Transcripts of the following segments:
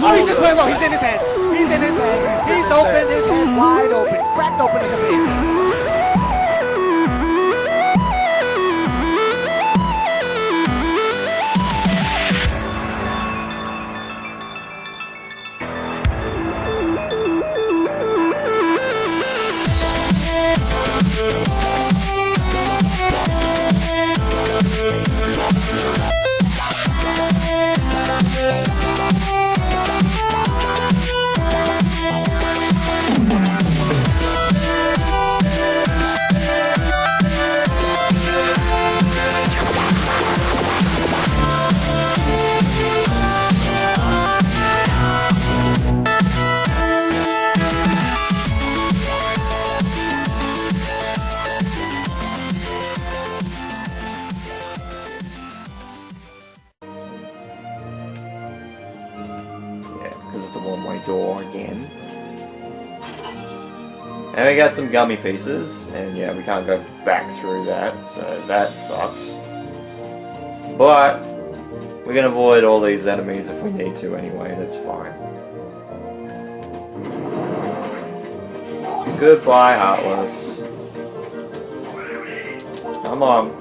Oh, he just went low. He's in his head. He's in his head. He's open. His head wide open. Cracked open in the face. Door again. And we got some gummy pieces, and yeah, we can't go back through that, so that sucks. But we can avoid all these enemies if we need to anyway, that's fine. Goodbye, Heartless. Come on.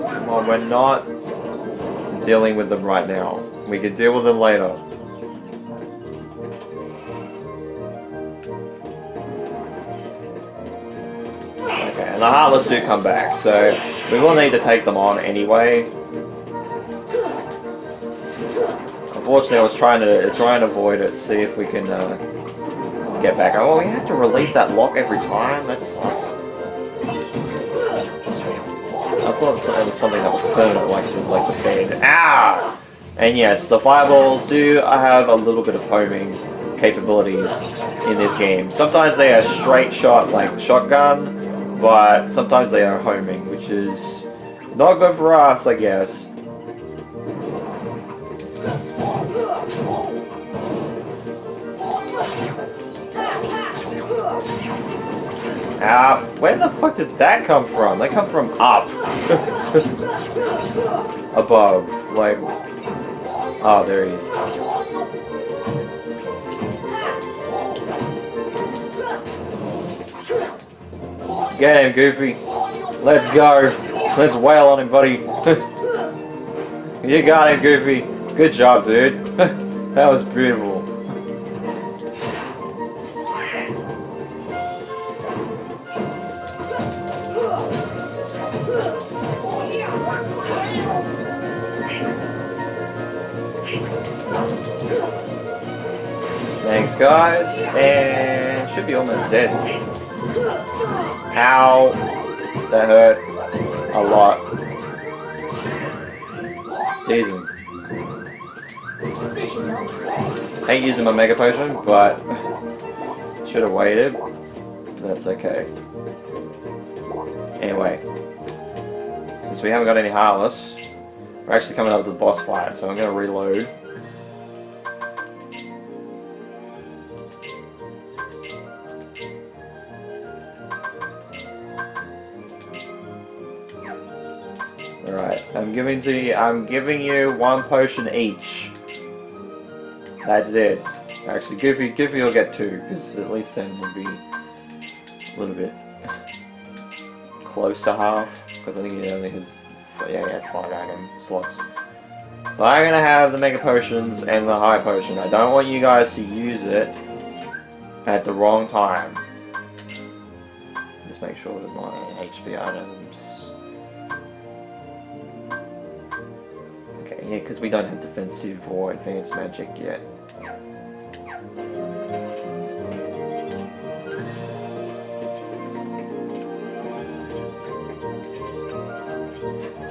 Come on, we're not dealing with them right now. We can deal with them later. And the Heartless do come back, so we will need to take them on anyway. Unfortunately, I was trying to avoid it, see if we can get back. Oh, we have to release that lock every time? That sucks. I thought it was something that was permanent, like the bed. Ah! And yes, the fireballs do have a little bit of homing capabilities in this game. Sometimes they are straight shot, like shotgun, but sometimes they are homing, which is not good for us, I guess. Where the fuck did that come from? That come from up. Above, like... Oh, there he is. Get him, Goofy. Let's go. Let's wail on him, buddy. You got him, Goofy. Good job, dude. That was beautiful. Thanks, guys. And should be almost dead. Ow. That hurt a lot. Jesus. Hate using my Mega Potion, but should have waited. That's okay. Anyway, since we haven't got any Heartless, we're actually coming up to the boss fight, so I'm going to reload. Alright, I'm giving you one potion each. That's it. Actually, Goofy will get two, because at least then we'll be a little bit close to half, because I think he only has, yeah, he has 5 item slots. So I'm gonna have the Mega Potions and the High Potion. I don't want you guys to use it at the wrong time. Just make sure that my HP items... Okay, yeah, because we don't have defensive or advanced magic yet.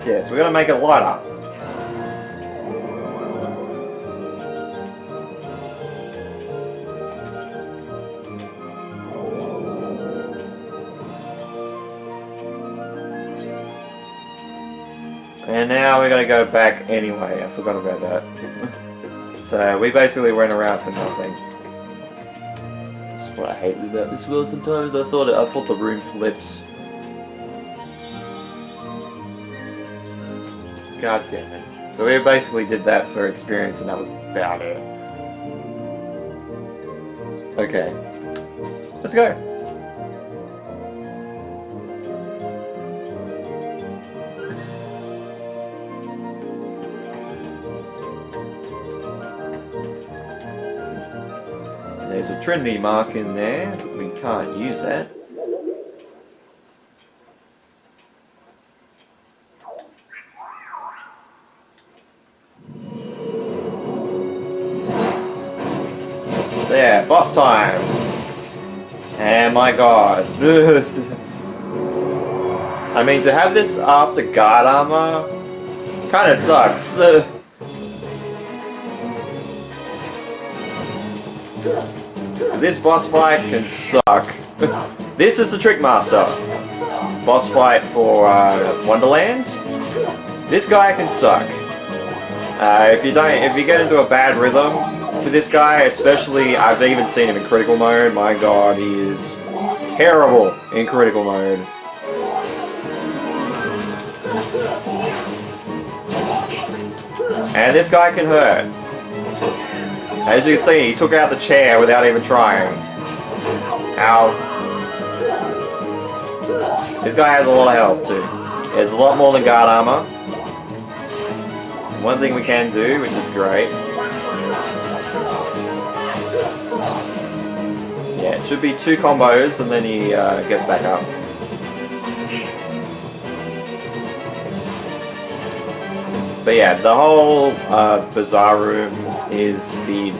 Yeah, so we're gonna make it lighter. And now we're gonna go back anyway. I forgot about that. So we basically went around for nothing. That's what I hate about this world sometimes. I thought the room flips. God damn it. So we basically did that for experience, and that was about it. Okay, let's go. There's a Trinity mark in there. We can't use that. There, boss time! And my god. I mean, to have this after guard armor kind of sucks. This boss fight can suck. This is the Trickmaster boss fight for Wonderland. This guy can suck. If you get into a bad rhythm with this guy, especially, I've even seen him in critical mode. My god, he is terrible in critical mode. And this guy can hurt. As you can see, he took out the chair without even trying. Ow. This guy has a lot of health too. He has a lot more than guard armor. One thing we can do, which is great. Yeah, it should be 2 combos and then he gets back up. But yeah, the whole Bazaar Room is the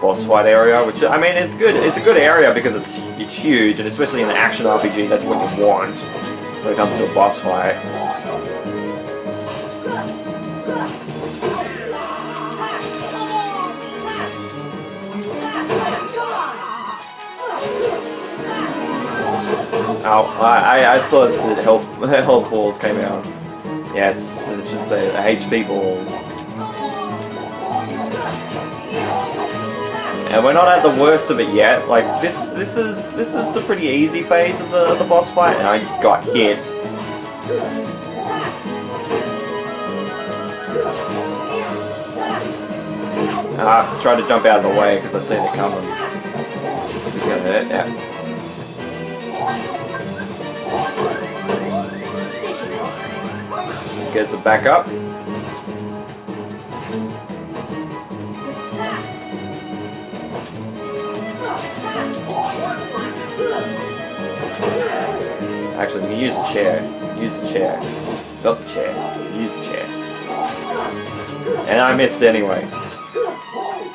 boss fight area, which, I mean, it's good. It's a good area because it's huge, and especially in an action RPG, that's what you want when it comes to a boss fight. Ow, I thought that health balls came out. Yes, it should say the HP balls. And we're not at the worst of it yet. Like this is the pretty easy phase of the boss fight, and I got hit. Try to jump out of the way because I seen it coming. Yeah. Gets it back up. Actually, we use the chair. Use the chair. Got the chair. Use the chair. And I missed anyway.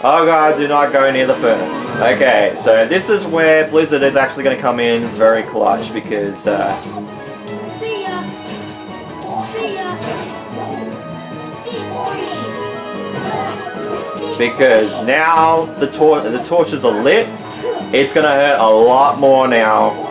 Oh god, do not go near the furnace. Okay, so this is where Blizzard is actually going to come in very clutch because See ya. because now the torches are lit. It's going to hurt a lot more now.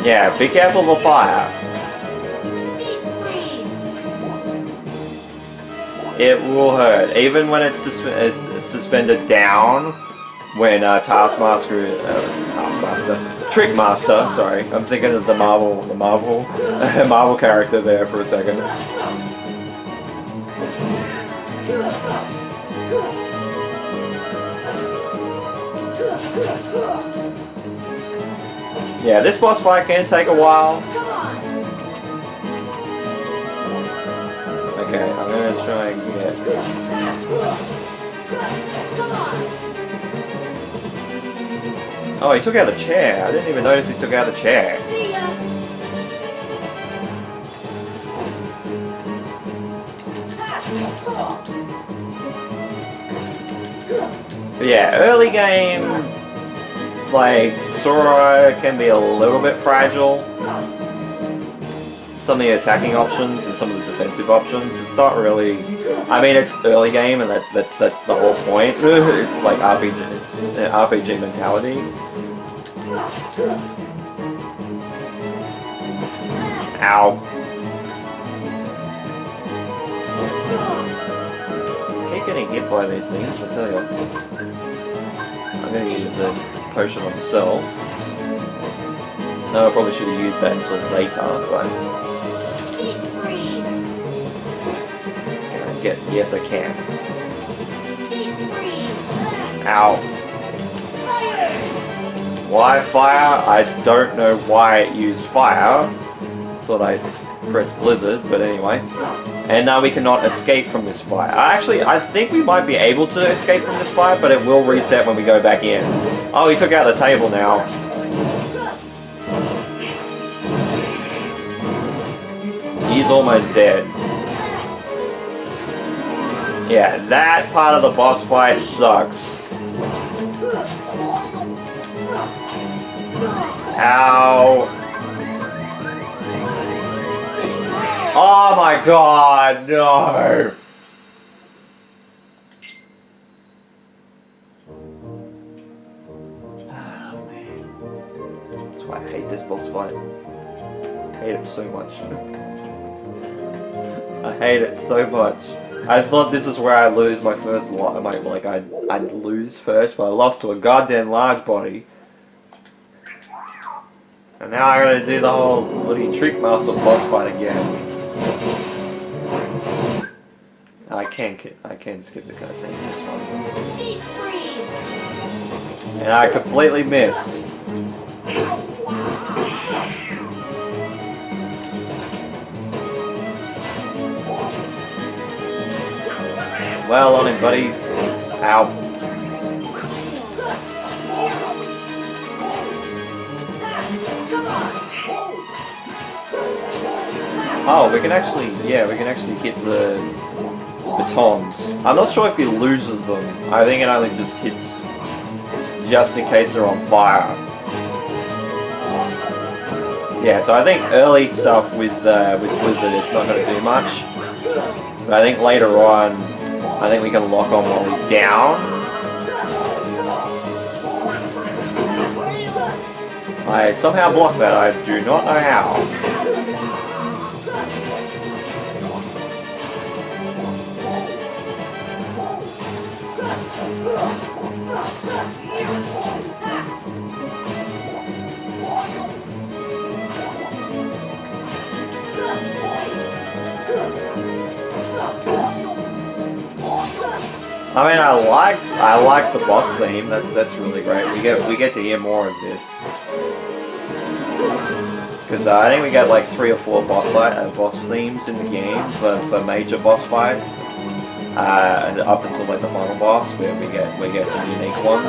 Yeah, be careful of the fire. It will hurt, even when it's suspended down. When Trickmaster, sorry, I'm thinking of the Marvel Marvel character there for a second. Yeah, this boss fight can take a while. Okay, I'm gonna try and get... Oh, he took out the chair. I didn't even notice he took out the chair. But yeah, early game, like, Sora can be a little bit fragile. some of the attacking options and some of the defensive options. It's not really. I mean, it's early game, and that's the whole point. It's like RPG mentality. Ow! I keep getting hit by these things. I tell you, I'm gonna use a potion on myself. No, I probably should have used that until later, but... Can I get... Yes, I can. Ow. Why fire? I don't know why it used fire. Thought I pressed blizzard, but anyway. And now we cannot escape from this fire. I think we might be able to escape from this fire, but it will reset when we go back in. Oh, he took out the table now. He's almost dead. Yeah, that part of the boss fight sucks. Ow. Oh my god, no! Oh man. That's why I hate this boss fight. I hate it so much. I hate it so much. I thought this is where I lose my first lot. I'd lose first, but I lost to a goddamn large body. And now I gotta do the whole bloody Trickmaster boss fight again. I can skip the cutscene this one. And I completely missed. Well on him, buddies. Ow. Oh, we can actually hit the batons. I'm not sure if he loses them. I think it only just hits just in case they're on fire. Yeah, so I think early stuff with Blizzard, it's not going to do much. But I think later on, I think we can lock on while he's down. I somehow blocked that, I do not know how. I mean, I like the boss theme. That's really great. We get to hear more of this because I think we get like 3 or 4 boss themes in the game for major boss fight, up until like the final boss where we get some unique ones.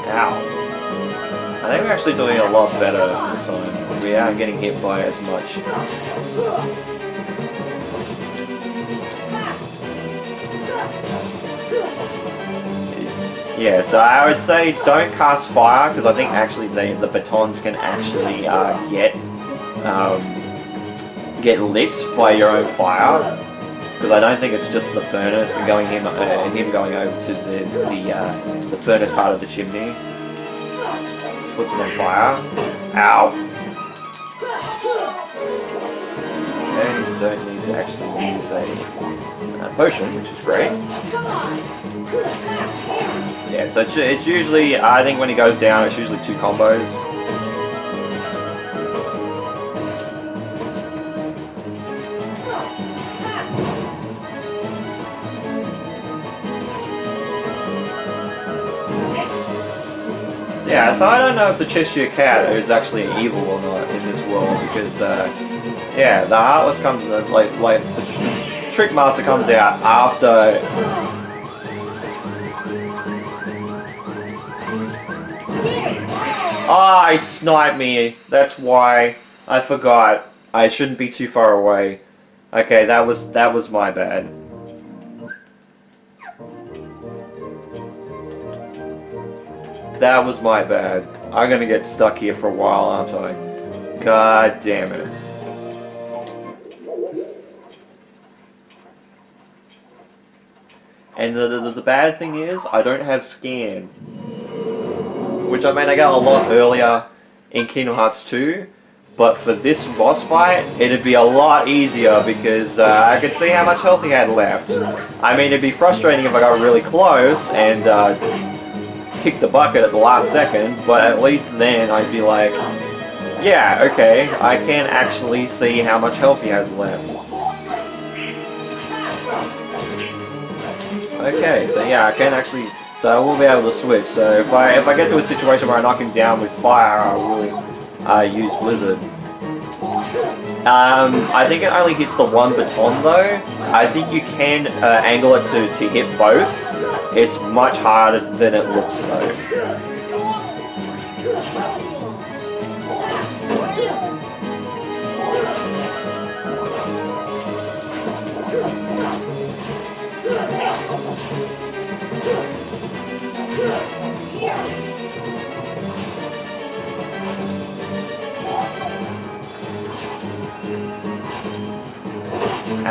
Ow. I think we're actually doing a lot better this time. We aren't getting hit by as much. Yeah, so I would say don't cast fire because I think actually the batons can actually get lit by your own fire. Because I don't think it's just the furnace and him going over to the furnace part of the chimney. Puts it on fire. Ow. And you don't need to actually use a potion, which is great. Yeah, so it's usually, I think when he goes down, it's usually 2 combos. Yeah, so I don't know if the Cheshire Cat is actually evil or not in this world because, yeah, the Heartless comes like the Trickmaster comes out after. Ah, he sniped me. That's why I forgot. I shouldn't be too far away. Okay, that was my bad. That was my bad. I'm gonna get stuck here for a while, aren't I? God damn it. And the bad thing is, I don't have scan. Which I mean, I got a lot earlier in Kingdom Hearts 2. But for this boss fight, it'd be a lot easier because I could see how much health he had left. I mean, it'd be frustrating if I got really close and kicked the bucket at the last second, but at least then I'd be like, yeah, okay, I can actually see how much health he has left. Okay, so yeah, I can actually, so I will be able to switch. So if I get to a situation where I knock him down with fire, I will use Blizzard. I think it only hits the one baton though. I think you can angle it to hit both. It's much harder than it looks though.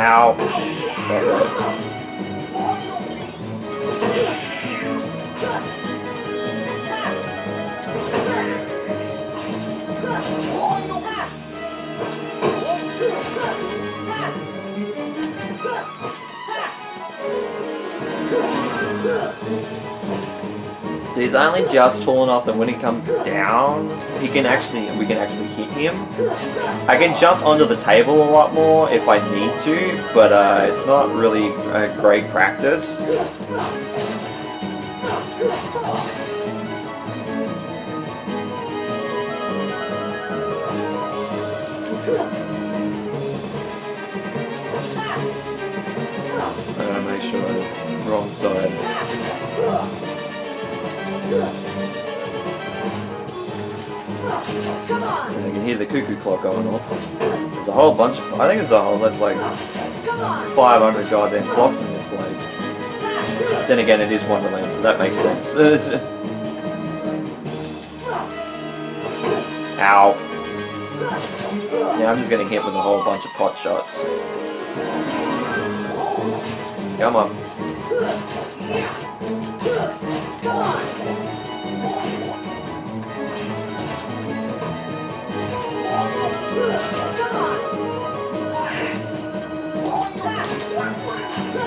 Ow. So he's only just tall enough that when he comes down, we can actually hit him. I can jump onto the table a lot more if I need to, but it's not really a great practice. I gotta make sure it's wrong side. Come on. And I can hear the cuckoo clock going off. There's a whole bunch of, I think there's like 500 goddamn clocks in this place. Then again, it is Wonderland, so that makes sense. Ow. Yeah, I'm just getting hit with a whole bunch of pot shots. Come on. Come on.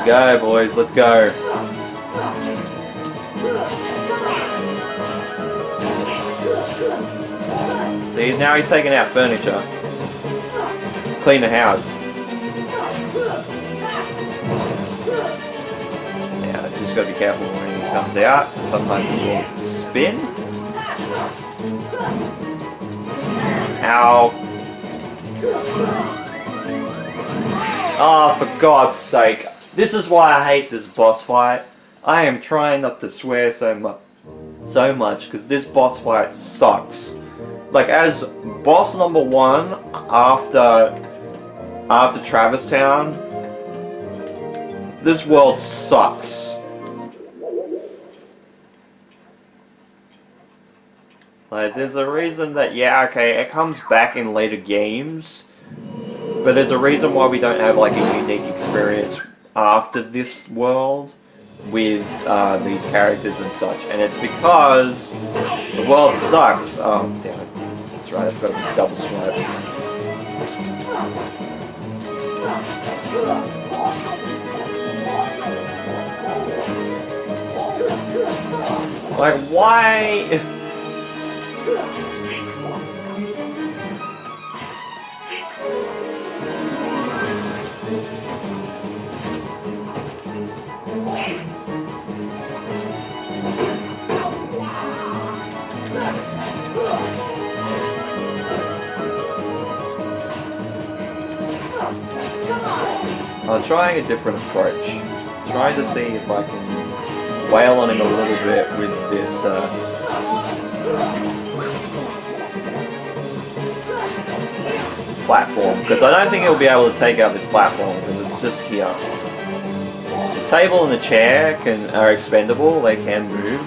Go, boys, let's go. See, now he's taking out furniture. Clean the house. Now, just gotta be careful when he comes out. Sometimes he will spin. Ow. Oh, for God's sake. This is why I hate this boss fight. I am trying not to swear so much because this boss fight sucks. Like, as boss number 1 after Travis Town, this world sucks. Like, there's a reason that, yeah, okay, it comes back in later games, but there's a reason why we don't have, like, a unique experience after this world with these characters and such, and it's because the world sucks. Oh, damn it. That's right, I've got to be double swipe. Like, why? I'm trying a different approach. Trying to see if I can wail on him a little bit with this platform, because I don't think he'll be able to take out this platform because it's just here. The table and the chair are expendable, they can move.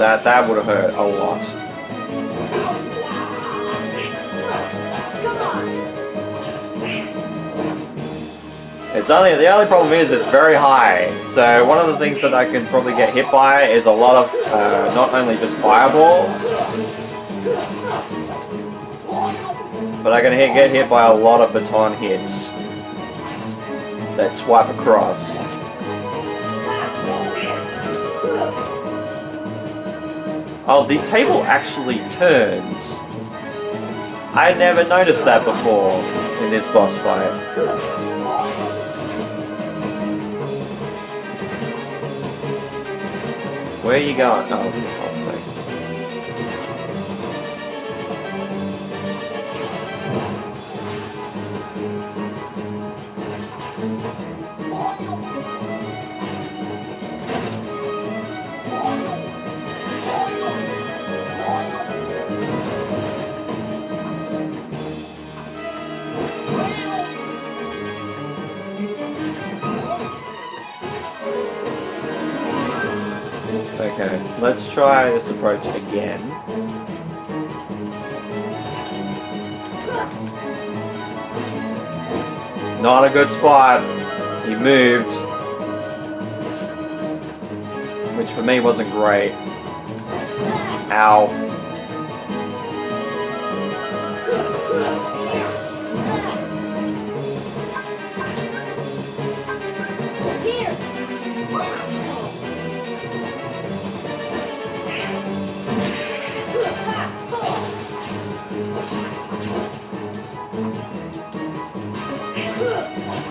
That would have hurt a lot. Come on. It's only the only problem is it's very high. So one of the things that I can probably get hit by is a lot of not only just fireballs, but I can get hit by a lot of baton hits that swipe across. Oh, the table actually turns. I never noticed that before in this boss fight. Where are you going? Oh, sorry. Okay, let's try this approach again. Not a good spot. He moved. Which for me wasn't great. Ow.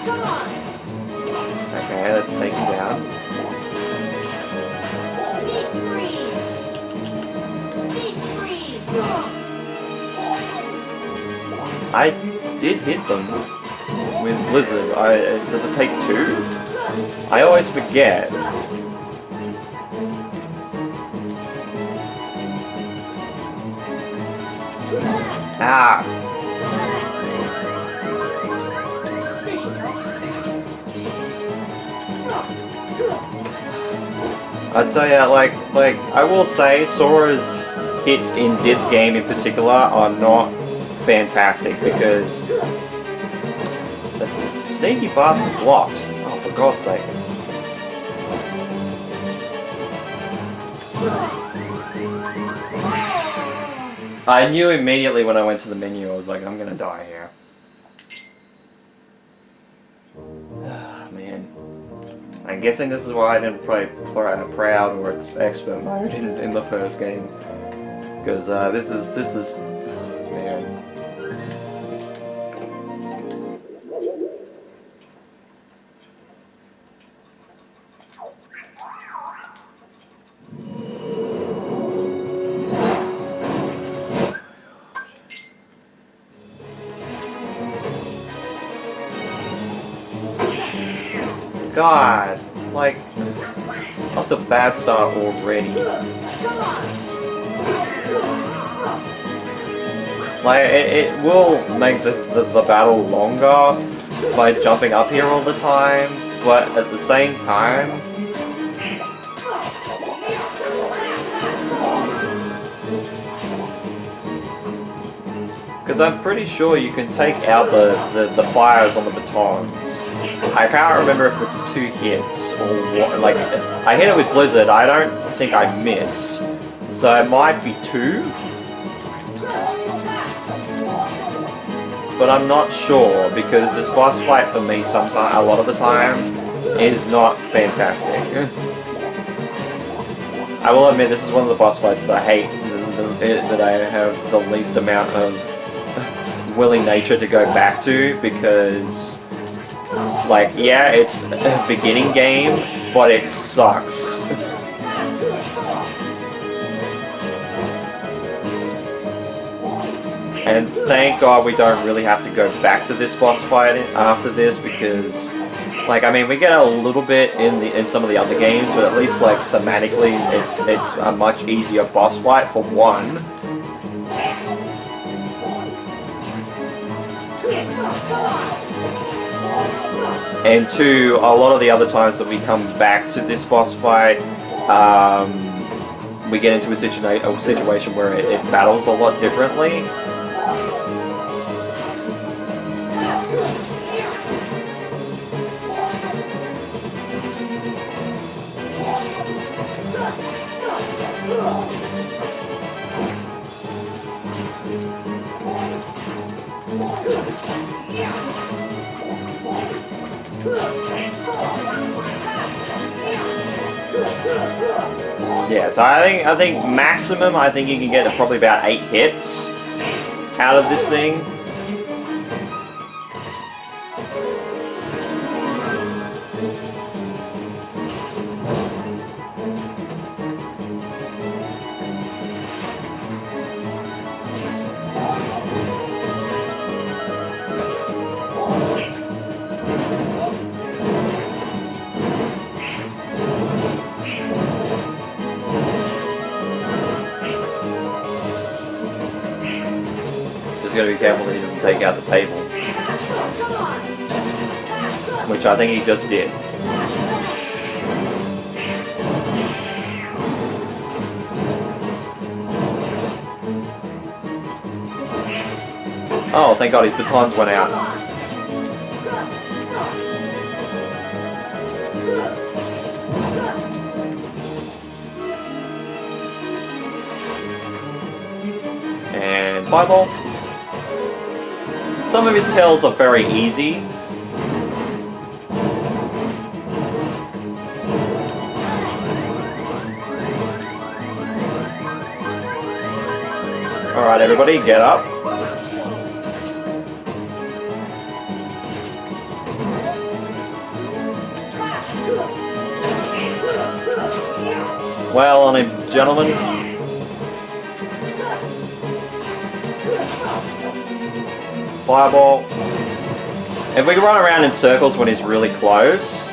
Come on. Okay, let's take him down. Deep freeze. Deep freeze. I did hit them with Blizzard. Does it take two? I always forget. Ah! I'd say, like I will say, Sora's hits in this game in particular are not fantastic because the sneaky bastard blocked. Oh, for God's sake. I knew immediately when I went to the menu, I was like, I'm gonna die here. Man. I'm guessing this is why I didn't play Proud or Expert mode in the first game. Because this is man. God, like, off the bad start already. Like, it will make the battle longer by jumping up here all the time, but at the same time, because I'm pretty sure you can take out the fires on the batons. I can't remember if it's 2 hits or what. Like, I hit it with Blizzard. I don't think I missed, so it might be 2. But I'm not sure because this boss fight for me sometimes, a lot of the time, is not fantastic. I will admit this is one of the boss fights that I hate, that I have the least amount of willing nature to go back to because, like, yeah, it's a beginning game, but it sucks. And thank God we don't really have to go back to this boss fight after this because, like, I mean, we get a little bit in some of the other games, but at least, like, thematically, it's a much easier boss fight for one. And 2, a lot of the other times that we come back to this boss fight, we get into a situation where it battles a lot differently. Yeah, so I think maximum I think you can get probably about 8 hits out of this thing. Just gotta be careful that he doesn't take out the table. Which I think he just did. Oh, thank God his batons went out. And fireball. Some of his tells are very easy. Alright everybody, get up. Well on him, gentlemen. Fireball. If we can run around in circles when he's really close.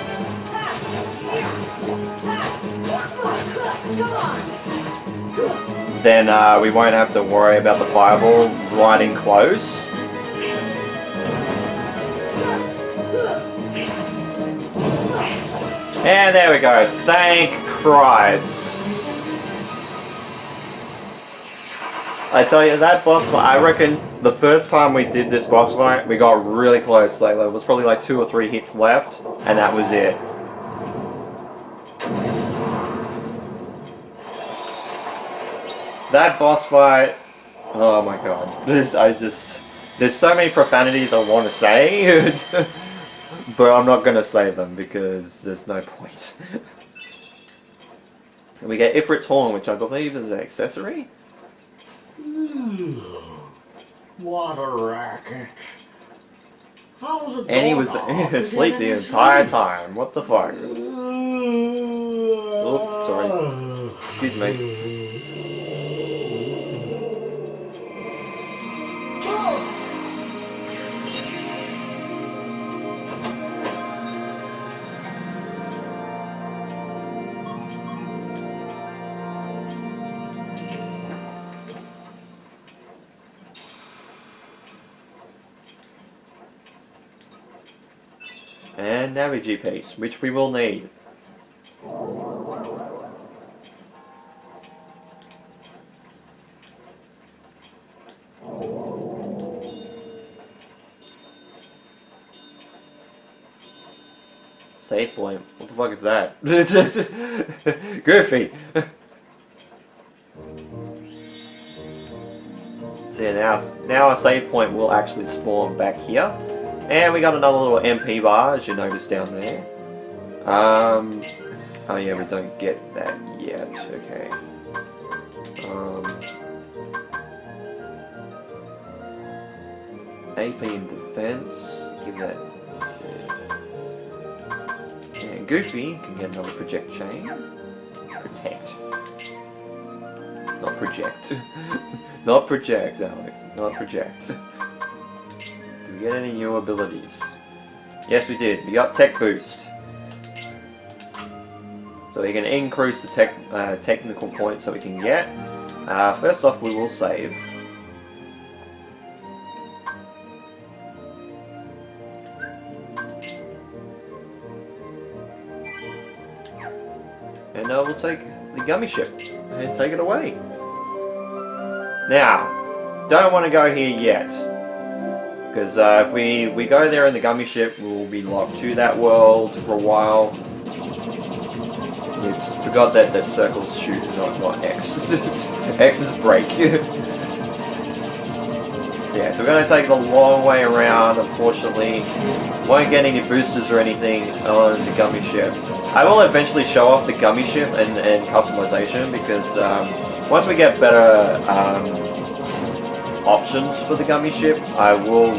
Then we won't have to worry about the fireball right in close. And there we go. Thank Christ. I tell you, that boss fight, I reckon the first time we did this boss fight, we got really close. Like, there was probably like 2 or 3 hits left, and that was it. That boss fight, oh my god. There's so many profanities I want to say, but I'm not going to say them because there's no point. And we get Ifrit's Horn, which I believe is an accessory. What a racket. How's it going? And he was asleep the entire time. What the fuck? Oh, sorry. Excuse me. And Navigate piece, which we will need. Save point. What the fuck is that? Goofy! So yeah, now our save point will actually spawn back here. And we got another little MP bar, as you notice down there. Oh yeah, we don't get that yet, okay. AP in defense, give that. And Goofy can get another project chain. Protect. Not project. Not project, Alex. Not project. Did we get any new abilities? Yes, we did. We got Tech Boost. So we can increase the technical points that we can get. First off, we will save. And we'll take the gummy ship. and take it away. Now, don't want to go here yet. Because if we go there in the gummy ship, we'll be locked to that world for a while. We forgot that circle's shoot, not X. X is break. Yeah, so we're going to take the long way around. Unfortunately, won't get any boosters or anything on the gummy ship. I will eventually show off the gummy ship and customization, because once we get better options for the gummy ship, I will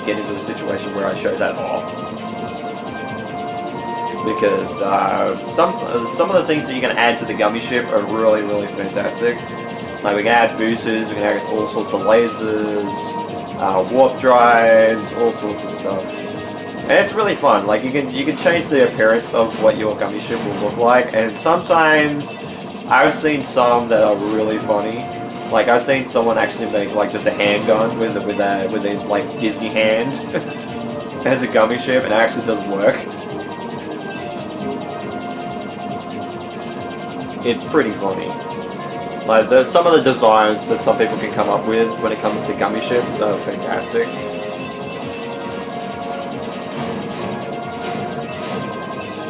get into the situation where I show that off. Because some of the things that you can add to the gummy ship are really, really fantastic. Like we can add boosters, we can add all sorts of lasers, warp drives, all sorts of stuff. And it's really fun. Like you can change the appearance of what your gummy ship will look like, and sometimes I've seen some that are really funny. Like I've seen someone actually make like just a handgun with his like Disney hand as a gummy ship, and it actually does work. It's pretty funny. Like there's some of the designs that some people can come up with when it comes to gummy ships are fantastic.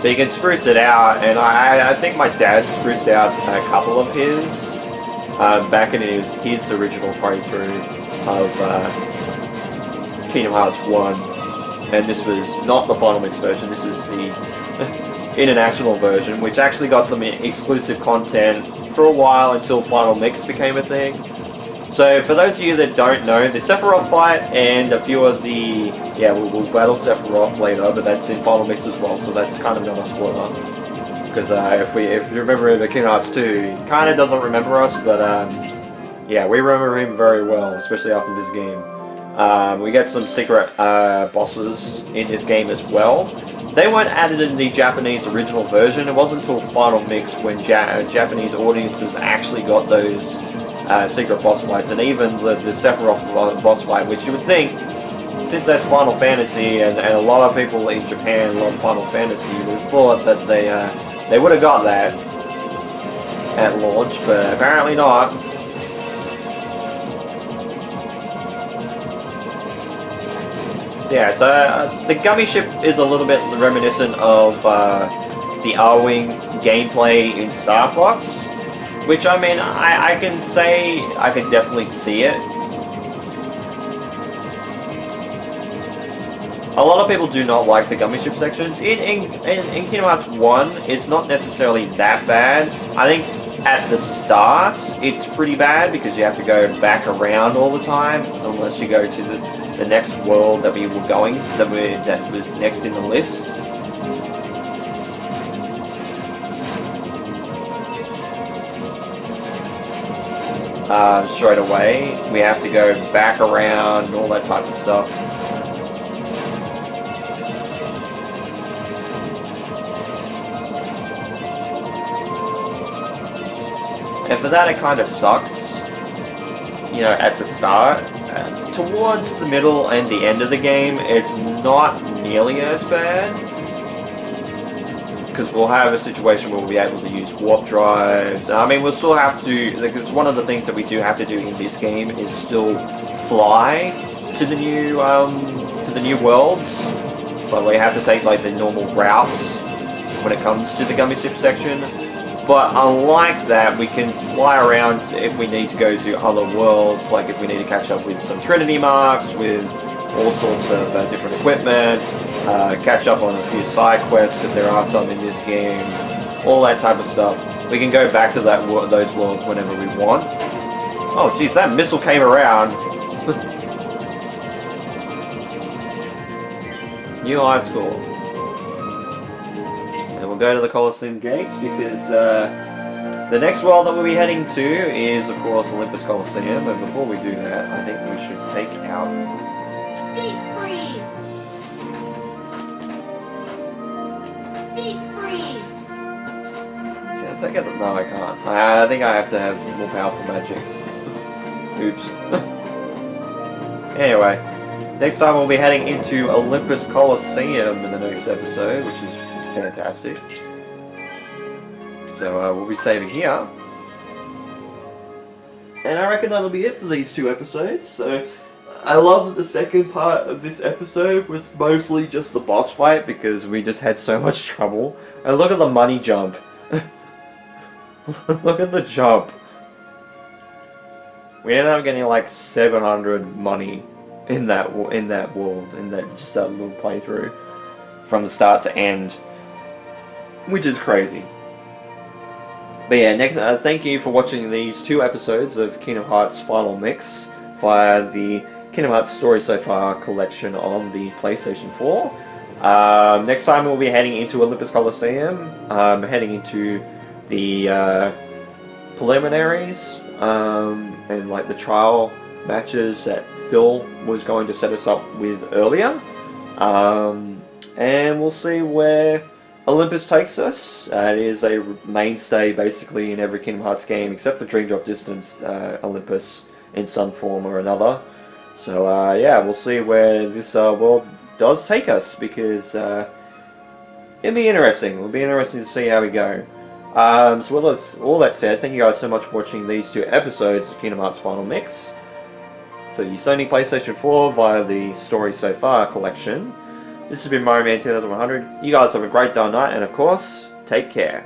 But you can spruce it out, and I think my dad spruced out a couple of his back in his original playthrough of Kingdom Hearts 1, and this was not the final mix version, this is the international version, which actually got some exclusive content for a while until Final Mix became a thing. So for those of you that don't know, the Sephiroth fight and a few of the... Yeah, we'll battle Sephiroth later, but that's in Final Mix as well, so that's kind of not a spoiler. Because if you remember the Kingdom Hearts 2, he kind of doesn't remember us, but yeah, we remember him very well, especially after this game. We get some secret bosses in this game as well. They weren't added in the Japanese original version. It wasn't until Final Mix when Japanese audiences actually got those secret boss fights, and even the Sephiroth boss fight, which you would think, since that's Final Fantasy, and a lot of people in Japan love Final Fantasy, you would have thought that they would have got that at launch, but apparently not. Yeah, so the gummy ship is a little bit reminiscent of the R-Wing gameplay in Star Fox, which I mean, I can say I can definitely see it. A lot of people do not like the gummy ship sections. In Kingdom Hearts 1, it's not necessarily that bad. I think at the start, it's pretty bad because you have to go back around all the time, unless you go to the next world that we were going, that was next in the list. Straight away, we have to go back around and all that type of stuff. And for that, it kind of sucks, you know, at the start. Towards the middle and the end of the game, it's not nearly as bad, because we'll have a situation where we'll be able to use warp drives. I mean, we'll still have to, because one of the things that we do have to do in this game is still fly to the new worlds, but we have to take like the normal routes when it comes to the gummy ship section. But unlike that, we can fly around if we need to go to other worlds, like if we need to catch up with some Trinity marks, with all sorts of different equipment, catch up on a few side quests, because there are some in this game, all that type of stuff. We can go back to those worlds whenever we want. Oh geez, that missile came around. New high score. And we'll go to the Colosseum gates, because the next world that we'll be heading to is, of course, Olympus Coliseum. And before we do that, I think we should take out... Deep freeze! Deep freeze! Can I take it? No, I can't. I think I have to have more powerful magic. Oops. Anyway, next time we'll be heading into Olympus Coliseum in the next episode, which is fantastic. So we'll be saving here. And I reckon that'll be it for these 2 episodes. So I love that the second part of this episode was mostly just the boss fight because we just had so much trouble. And look at the money jump. Look at the jump. We ended up getting like 700 money in that world, in that just that little playthrough, from the start to end, which is crazy. But yeah, next, thank you for watching these 2 episodes of Kingdom Hearts Final Mix via the Kingdom Hearts Story So Far collection on the PlayStation 4. Next time we'll be heading into Olympus Coliseum, heading into the preliminaries, and like the trial matches that Phil was going to set us up with earlier. And we'll see where Olympus takes us. It is a mainstay basically in every Kingdom Hearts game except for Dream Drop Distance, Olympus in some form or another. So yeah, we'll see where this world does take us, because it'll be interesting. It'll be interesting to see how we go. So all that said, thank you guys so much for watching these 2 episodes of Kingdom Hearts Final Mix for the Sony PlayStation 4 via the Story So Far collection. This has been Mario Man 2100. You guys have a great day or night, and of course, take care.